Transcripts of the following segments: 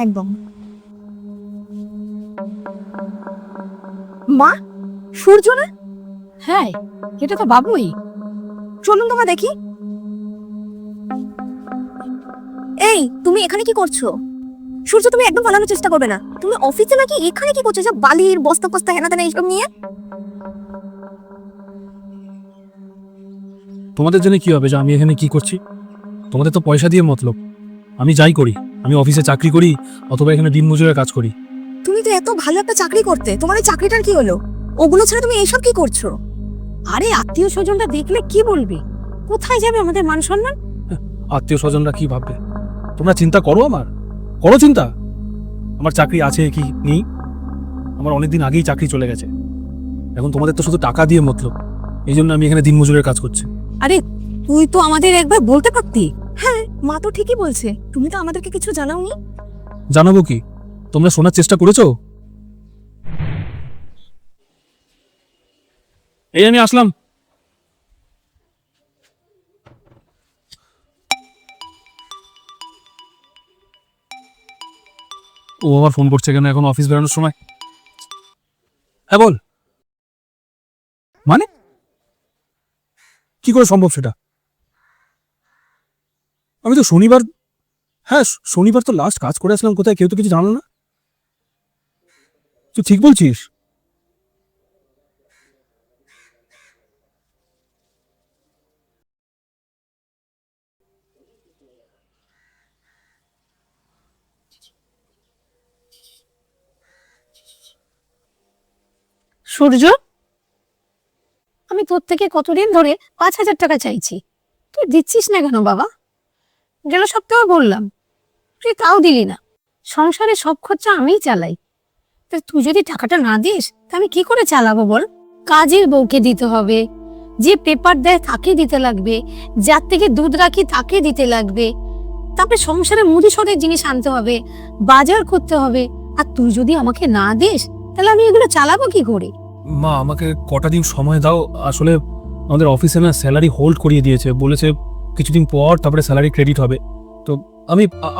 একদম। মা, সূর্য না? হ্যাঁ, এটা তো বাবুই। চলুন তোমা দেখি। এই, তুমি এখানে কি করছো? সূর্য, তুমি একদম পালানোর চেষ্টা করবে না। তুমি অফিসে নাকি এখানে কি করছো? সব বালির বস্তা ফস্তা হেনা তেনা এইসব নিয়ে। তোমাদের জন্য কি হবে যে আমি এখানে কি করছি? তোমাদের তো পয়সা দিয়ে মতলব। আমি যাই করি, আমি অফিসে চাকরি করি অথবা এখানে দিনমজুরের কাজ করি। তুমি তো এত ভালো একটা চাকরি করতে, তোমার এই চাকরিটার কি হলো? ওগুলো ছাড়া তুমি এইসব কি করছো? আরে আত্মীয় স্বজনরা দেখলে কি বলবে? কোথায় যাবে আমাদের মান সম্মান? আত্মীয় স্বজনরা কি ভাববে? তোমরা চিন্তা করো, আমার করো চিন্তা। আমার চাকরি আছে কি নেই, আমার অনেকদিন আগেই চাকরি চলে গেছে। এখন তোমাদের তো শুধু টাকা দিয়ে মতলব, এই জন্য আমি এখানে দিনমজুরের কাজ করছি। আরে তুই তো আমাদের একবার বলতে পারতি। হ্যাঁ, মা তো ঠিকই বলছে, তুমি তো আমাদেরকে কিছু জানাওনি। জানাবো কি? তোমরা শোনার চেষ্টা করেছো? এই আমি আসলাম। ও আবার ফোন করছে কেন এখন অফিস বেরোনোর সময়? হ্যাঁ বল। মানে কি করে সম্ভব সেটা? আমি তো শনিবার, হ্যাঁ শনিবার তো লাস্ট কাজ করে আসলাম। কোথায়? কেউ তো কিছু জানো না। তুই ঠিক বলছিস? সূর্য, আমি তোর থেকে কতদিন ধরে 5,000 টাকা চাইছি, তুই দিচ্ছিস না কেন বাবা? গেল সপ্তাহে বললাম, তুই তাও দিলি না। সংসারে সব খরচা আমিই চালাই, তা তুই যদি টাকাটা না দিস তা আমি কি করে চালাবো বল? কাজের বউকে দিতে হবে, যে পেপার দেয় তাকে দিতে লাগবে, যার থেকে দুধ রাখি তাকে দিতে লাগবে, তারপরে সংসারে মুদি সদের জিনিস আনতে হবে, বাজার করতে হবে। আর তুই যদি আমাকে না দিস তাহলে আমি এগুলো চালাবো কি করে? মা, আমাকে কটা দিন সময় দাও। আসলে আমাদের অফিসে না স্যালারি হোল্ড করিয়ে দিয়েছে, বলেছে কিছুদিন পর তারপরে স্যালারি ক্রেডিট হবে। তো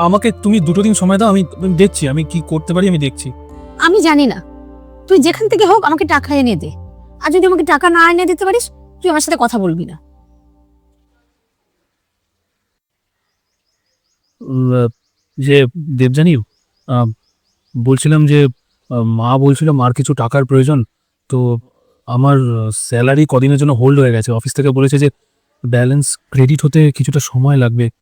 আমাকে তুমি 2 দিন সময় দাও, আমি দেখছি আমি কি করতে পারি, আমি দেখছি। আমি জানি না, তুই যেখান থেকে হোক আমাকে টাকা এনে দে। আর যদি আমাকে টাকা না এনে দিতে পারিস তুই আমার সাথে কথা বলবি না। যে দেবযানী, বলছিলাম যে মা বলছিল মার কিছু টাকার প্রয়োজন। তো আমার স্যালারি কদিনের জন্য হোল্ড হয়ে গেছে, অফিস থেকে বলেছে যে ব্যালেন্স ক্রেডিট হতে কিছুটা সময় লাগবে।